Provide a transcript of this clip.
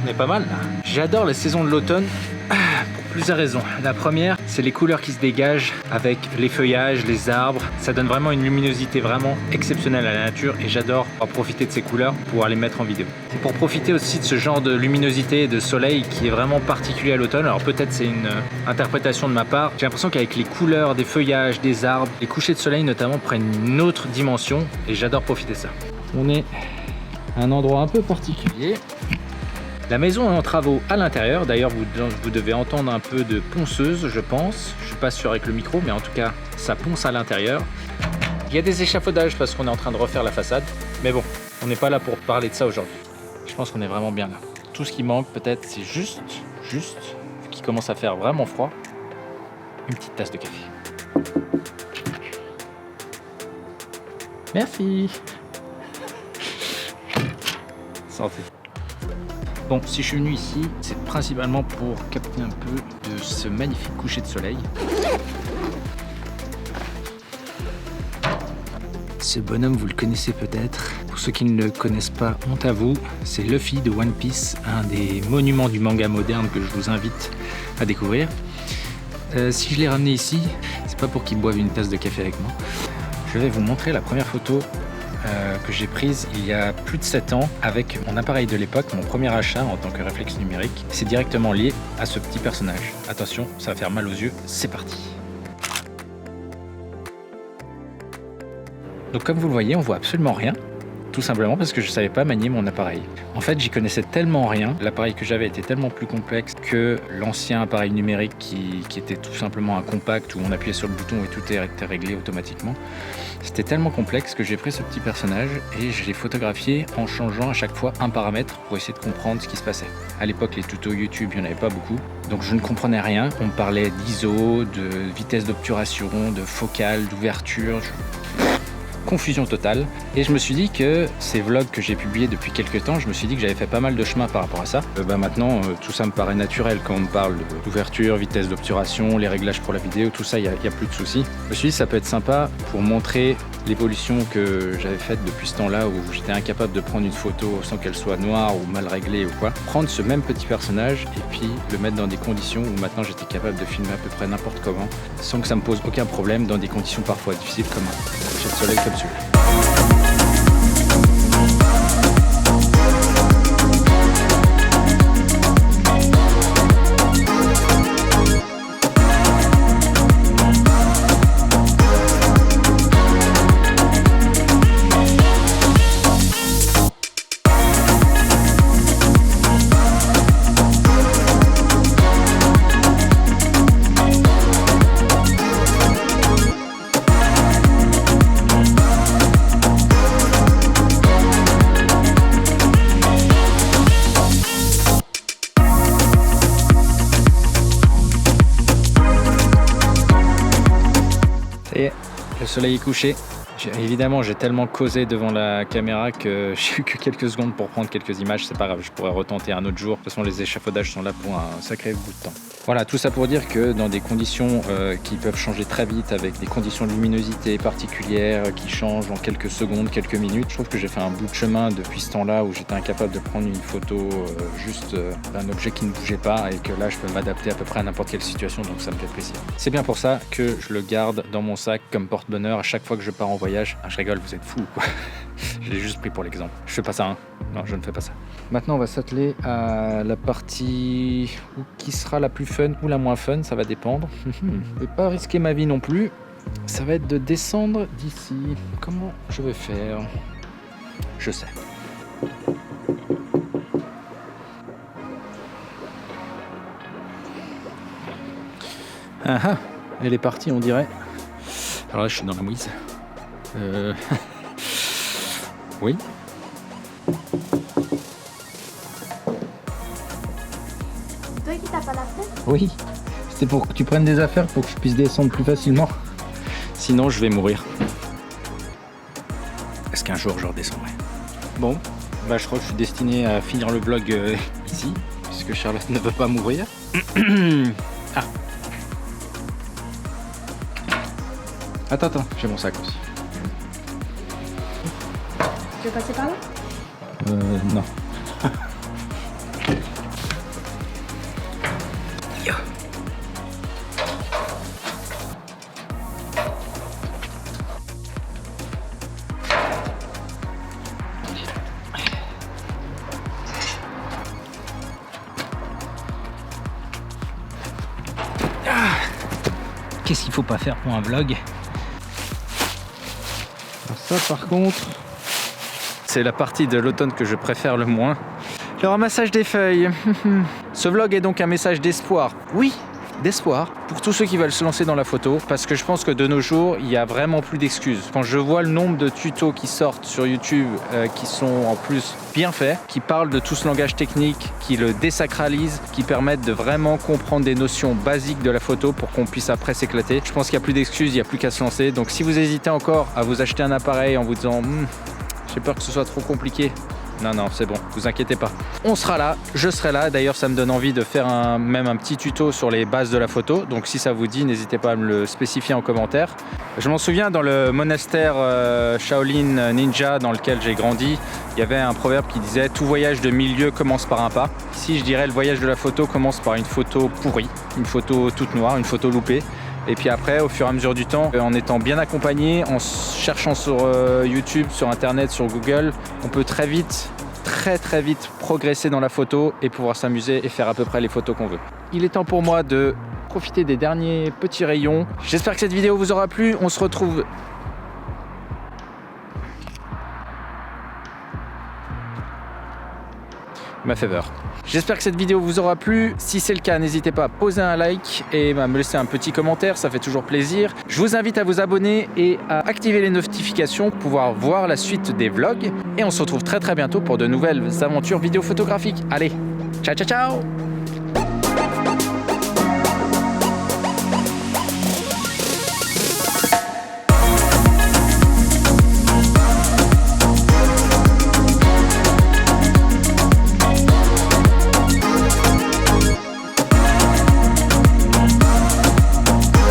est pas mal là. J'adore la saison de l'automne pour plusieurs raisons. La première, c'est les couleurs qui se dégagent avec les feuillages, les arbres. Ça donne vraiment une luminosité vraiment exceptionnelle à la nature et j'adore profiter de ces couleurs pour pouvoir les mettre en vidéo. C'est pour profiter aussi de ce genre de luminosité et de soleil qui est vraiment particulier à l'automne. Alors peut-être c'est une interprétation de ma part. J'ai l'impression qu'avec les couleurs des feuillages, des arbres, les couchers de soleil notamment prennent une autre dimension et j'adore profiter de ça. On est à un endroit un peu particulier. La maison est en travaux à l'intérieur, d'ailleurs vous devez entendre un peu de ponceuse je pense, je suis pas sûr avec le micro mais en tout cas ça ponce à l'intérieur. Il y a des échafaudages parce qu'on est en train de refaire la façade, mais bon, on n'est pas là pour parler de ça aujourd'hui. Je pense qu'on est vraiment bien là. Tout ce qui manque peut-être c'est juste, vu qu'il commence à faire vraiment froid, une petite tasse de café. Merci. Santé. Bon, si je suis venu ici, c'est principalement pour capter un peu de ce magnifique coucher de soleil. Ce bonhomme, vous le connaissez peut-être. Pour ceux qui ne le connaissent pas, honte à vous, c'est Luffy de One Piece, un des monuments du manga moderne que je vous invite à découvrir. Si je l'ai ramené ici, c'est pas pour qu'il boive une tasse de café avec moi. Je vais vous montrer la première photo que j'ai prise il y a plus de 7 ans avec mon appareil de l'époque, mon premier achat en tant que réflexe numérique. C'est directement lié à ce petit personnage. Attention, ça va faire mal aux yeux, c'est parti. Donc comme vous le voyez, on voit absolument rien. Tout simplement parce que je ne savais pas manier mon appareil. En fait, j'y connaissais tellement rien. L'appareil que j'avais était tellement plus complexe que l'ancien appareil numérique qui était tout simplement un compact où on appuyait sur le bouton et tout était réglé automatiquement. C'était tellement complexe que j'ai pris ce petit personnage et je l'ai photographié en changeant à chaque fois un paramètre pour essayer de comprendre ce qui se passait. À l'époque, les tutos YouTube, il n'y en avait pas beaucoup. Donc je ne comprenais rien. On me parlait d'ISO, de vitesse d'obturation, de focale, d'ouverture. Confusion totale. Et je me suis dit que ces vlogs que j'ai publiés depuis quelques temps, je me suis dit que j'avais fait pas mal de chemin par rapport à ça. Maintenant, tout ça me paraît naturel quand on me parle d'ouverture, vitesse d'obturation, les réglages pour la vidéo, tout ça, il n'y a plus de soucis. Je me suis dit que ça peut être sympa pour montrer l'évolution que j'avais faite depuis ce temps-là où j'étais incapable de prendre une photo sans qu'elle soit noire ou mal réglée ou quoi. Prendre ce même petit personnage et puis le mettre dans des conditions où maintenant j'étais capable de filmer à peu près n'importe comment sans que ça me pose aucun problème dans des conditions parfois difficiles comme un coucher de soleil comme celui-là. Et le soleil est couché. Évidemment, j'ai tellement causé devant la caméra que j'ai eu que quelques secondes pour prendre quelques images. C'est pas grave, je pourrais retenter un autre jour. De toute façon, les échafaudages sont là pour un sacré bout de temps. Voilà, tout ça pour dire que dans des conditions qui peuvent changer très vite, avec des conditions de luminosité particulières qui changent en quelques secondes, quelques minutes, je trouve que j'ai fait un bout de chemin depuis ce temps-là où j'étais incapable de prendre une photo juste d'un objet qui ne bougeait pas et que là, je peux m'adapter à peu près à n'importe quelle situation, donc ça me fait plaisir. C'est bien pour ça que je le garde dans mon sac comme porte-bonheur à chaque fois que je pars en voyage. Ah, je rigole, vous êtes fous quoi. Je l'ai juste pris pour l'exemple. Je fais pas ça, hein. Non, je ne fais pas ça. Maintenant, on va s'atteler à la partie qui sera la plus fun ou la moins fun, ça va dépendre. Je vais pas risquer ma vie non plus. Ça va être de descendre d'ici. Comment je vais faire? Je sais. Ah ah, elle est partie, on dirait. Alors là, je suis dans la mouise. Oui. Toi qui t'as pas la tête? Oui. C'était pour que tu prennes des affaires pour que je puisse descendre plus facilement. Sinon, je vais mourir. Est-ce qu'un jour, je redescendrai? Bon, bah, je crois que je suis destiné à finir le vlog ici, puisque Charlotte ne veut pas mourir. Ah. Attends, j'ai mon sac aussi. Tu veux passer par là? Non. qu'est-ce qu'il faut pas faire pour un vlog. Alors ça par contre, c'est la partie de l'automne que je préfère le moins. Le ramassage des feuilles. Ce vlog est donc un message d'espoir. Oui, d'espoir pour tous ceux qui veulent se lancer dans la photo, parce que je pense que de nos jours il y a vraiment plus d'excuses. Quand je vois le nombre de tutos qui sortent sur YouTube qui sont en plus bien faits, qui parlent de tout ce langage technique, qui le désacralisent, qui permettent de vraiment comprendre des notions basiques de la photo pour qu'on puisse après s'éclater, je pense qu'il n'y a plus d'excuses, il n'y a plus qu'à se lancer. Donc si vous hésitez encore à vous acheter un appareil en vous disant j'ai peur que ce soit trop compliqué, non, c'est bon, vous inquiétez pas. On sera là, je serai là. D'ailleurs, ça me donne envie de faire même un petit tuto sur les bases de la photo. Donc si ça vous dit, n'hésitez pas à me le spécifier en commentaire. Je m'en souviens, dans le monastère Shaolin Ninja dans lequel j'ai grandi, il y avait un proverbe qui disait « Tout voyage de milieu commence par un pas ». Ici, je dirais le voyage de la photo commence par une photo pourrie, une photo toute noire, une photo loupée. Et puis après, au fur et à mesure du temps, en étant bien accompagné, en cherchant sur YouTube, sur Internet, sur Google, on peut très vite progresser dans la photo et pouvoir s'amuser et faire à peu près les photos qu'on veut. Il est temps pour moi de profiter des derniers petits rayons. J'espère que cette vidéo vous aura plu. On se retrouve... Ma faveur. J'espère que cette vidéo vous aura plu. Si c'est le cas, n'hésitez pas à poser un like et à me laisser un petit commentaire, ça fait toujours plaisir. Je vous invite à vous abonner et à activer les notifications pour pouvoir voir la suite des vlogs. Et on se retrouve très bientôt pour de nouvelles aventures vidéo photographiques. Allez, ciao ciao ciao!